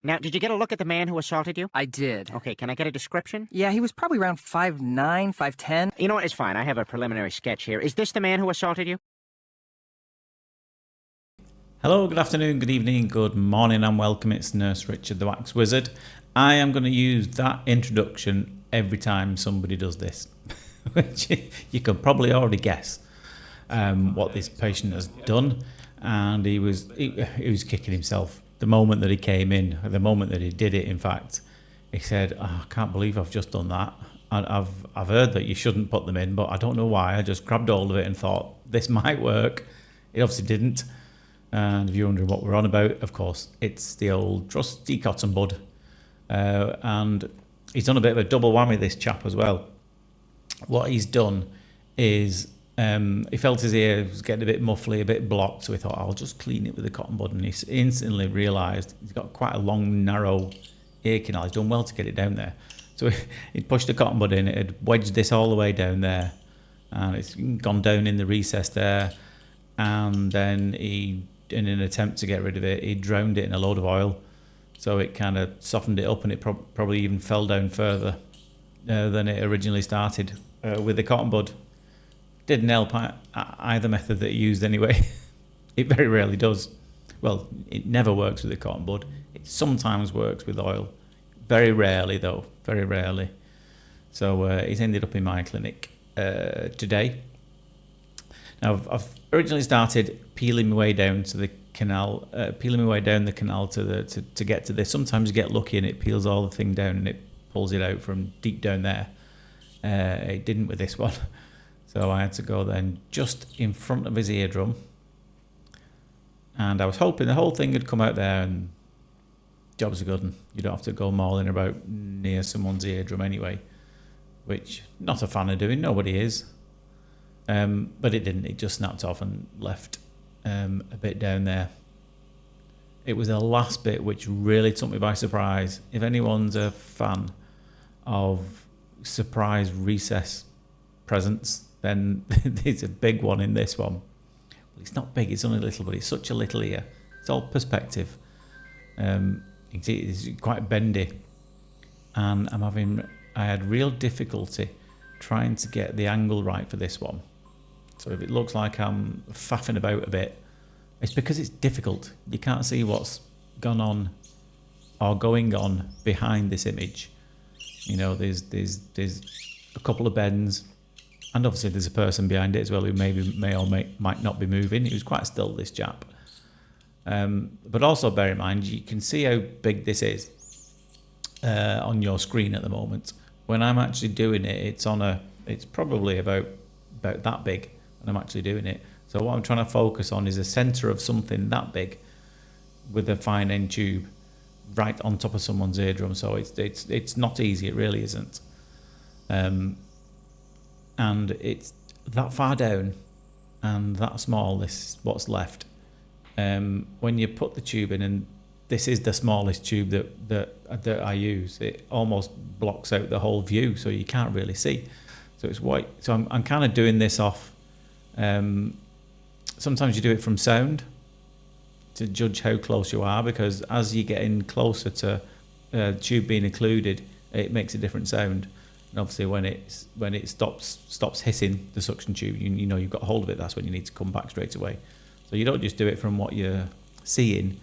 Now, did you get a look at the man who assaulted you? I did. Okay, can I get a description? Yeah, he was probably around 5'9", 5'10". You know what, it's fine. I have a preliminary sketch here. Is this the man who assaulted you? Hello, good afternoon, good evening, good morning and welcome. It's Nurse Richard the Wax Wizard. I am going to use that introduction every time somebody does this, which you can probably already guess what this patient has done. And he was kicking himself the moment that he came in, the moment that he did it. In fact, he said, "Oh, I can't believe I've just done that. I've heard that you shouldn't put them in, but I don't know why. I just grabbed hold of it and thought this might work." It obviously didn't. And if you're wondering what we're on about, of course, it's the old trusty cotton bud. And he's done a bit of a double whammy, this chap, as well. What he's done is he felt his ear was getting a bit muffly, a bit blocked, so he thought, I'll just clean it with a cotton bud. And he instantly realised he's got quite a long, narrow ear canal. He's done well to get it down there. So he pushed the cotton bud in, it had wedged this all the way down there, and it's gone down in the recess there. And then in an attempt to get rid of it, he drowned it in a load of oil, so it kind of softened it up, and it probably even fell down further than it originally started with the cotton bud. Didn't help either method that he used anyway. It very rarely does. Well, it never works with the cotton bud. It sometimes works with oil. Very rarely, though. Very rarely. So he's ended up in my clinic today. Now, I've originally started peeling my way down to the canal, peeling my way down the canal to get to this. Sometimes you get lucky and it peels all the thing down and it pulls it out from deep down there. It didn't with this one. So I had to go then just in front of his eardrum. And I was hoping the whole thing would come out there, and job's a good one. You don't have to go mauling about near someone's eardrum anyway, which not a fan of doing, nobody is. But it didn't, it just snapped off and left a bit down there. It was the last bit which really took me by surprise. If anyone's a fan of surprise recess presents, then there's a big one in this one. Well, it's not big, it's only little, but it's such a little ear. It's all perspective. It's quite bendy, and I had real difficulty trying to get the angle right for this one. So if it looks like I'm faffing about a bit, it's because it's difficult. You can't see what's gone on or going on behind this image. You know, there's a couple of bends, and obviously there's a person behind it as well who might not be moving. He was quite still, this chap. But also bear in mind, you can see how big this is on your screen at the moment. When I'm actually doing it, it's probably about that big when I'm actually doing it. So what I'm trying to focus on is the center of something that big with a fine end tube right on top of someone's eardrum. So it's not easy. It really isn't. And it's that far down and that small. This is what's left. When you put the tube in, and this is the smallest tube that I use, it almost blocks out the whole view, so you can't really see. So it's white. So I'm kind of doing this off. Sometimes you do it from sound to judge how close you are, because as you get in closer to tube being occluded, it makes a different sound. And obviously when it stops hissing the suction tube, you know you've got hold of it. That's when you need to come back straight away. So you don't just do it from what you're seeing,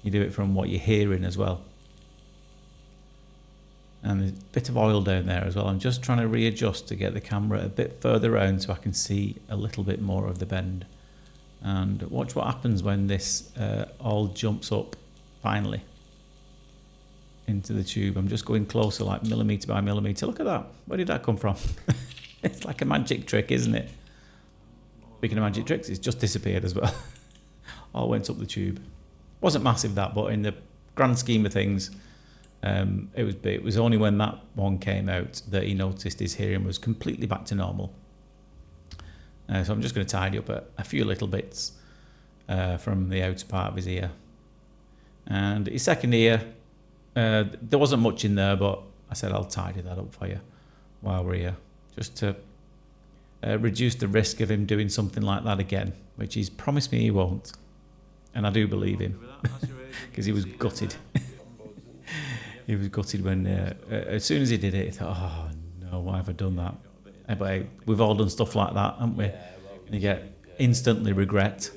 you do it from what you're hearing as well. And there's a bit of oil down there as well. I'm just trying to readjust to get the camera a bit further around so I can see a little bit more of the bend. And watch what happens when this all jumps up finally into the tube. I'm just going closer, like millimetre by millimetre. Look at that. Where did that come from? It's like a magic trick, isn't it? Speaking of magic tricks, it's just disappeared as well. All went up the tube. Wasn't massive, that, but in the grand scheme of things, it was only when that one came out that he noticed his hearing was completely back to normal. So I'm just going to tidy up a few little bits from the outer part of his ear. And his second ear, there wasn't much in there, but I said I'll tidy that up for you while we're here, just to reduce the risk of him doing something like that again, which he's promised me he won't. And I do believe him, because he was gutted. He was gutted when, as soon as he did it, he thought, oh no, why have I done that? But hey, we've all done stuff like that, haven't we? You get instantly regret.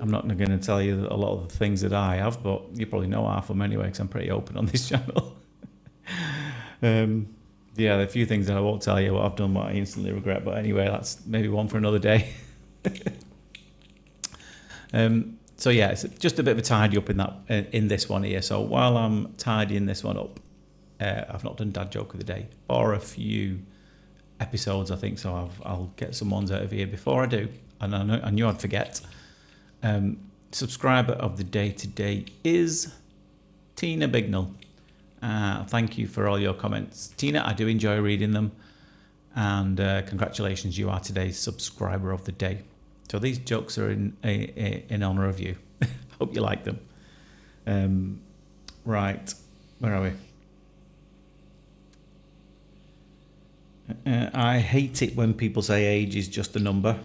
I'm not going to tell you a lot of the things that I have, but you probably know half of them anyway, because I'm pretty open on this channel. Yeah, there are a few things that I won't tell you what I've done, what I instantly regret. But anyway, that's maybe one for another day. So yeah, it's just a bit of a tidy up in this one here. So while I'm tidying this one up, I've not done dad joke of the day or a few episodes, I think. So I'll get some ones out of here before I do. And I knew I'd forget. Subscriber of the day today is Tina Bignell. Thank you for all your comments, Tina. I do enjoy reading them, and congratulations, you are today's subscriber of the day. So these jokes are in honor of you. Hope you like them. Right, where are we? I hate it when people say age is just a number.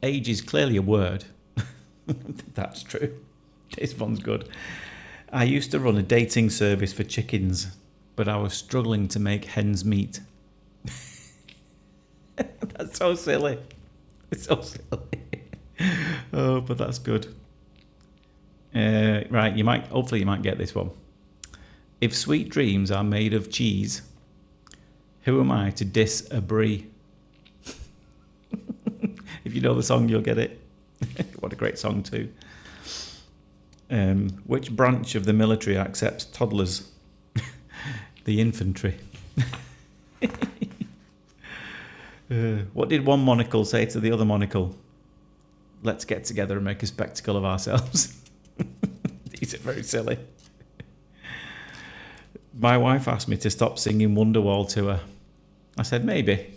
Age is clearly a word. That's true. This one's good. I used to run a dating service for chickens, but I was struggling to make hens meet. That's so silly. It's so silly. Oh, but that's good. Right, hopefully you might get this one. If sweet dreams are made of cheese, who am I to diss a brie? If you know the song, you'll get it. What a great song too. Which branch of the military accepts toddlers? The infantry. What did one monocle say to the other monocle? Let's get together and make a spectacle of ourselves. These are very silly. My wife asked me to stop singing Wonderwall to her. I said, maybe.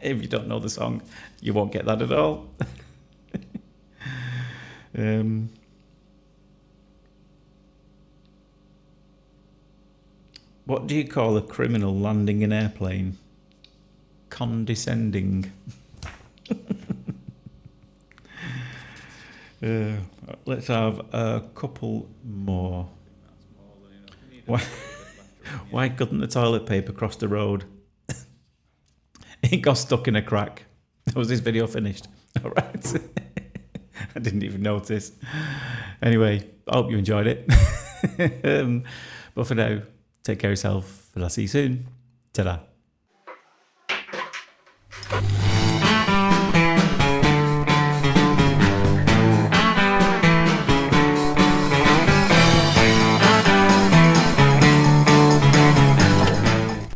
If you don't know the song, you won't get that at all. What do you call a criminal landing an airplane? Condescending. Let's have a couple more. Why couldn't the toilet paper cross the road? It got stuck in a crack. Was this video finished? All right. I didn't even notice. Anyway, I hope you enjoyed it. But for now, take care of yourself, and I'll see you soon. Ta-da.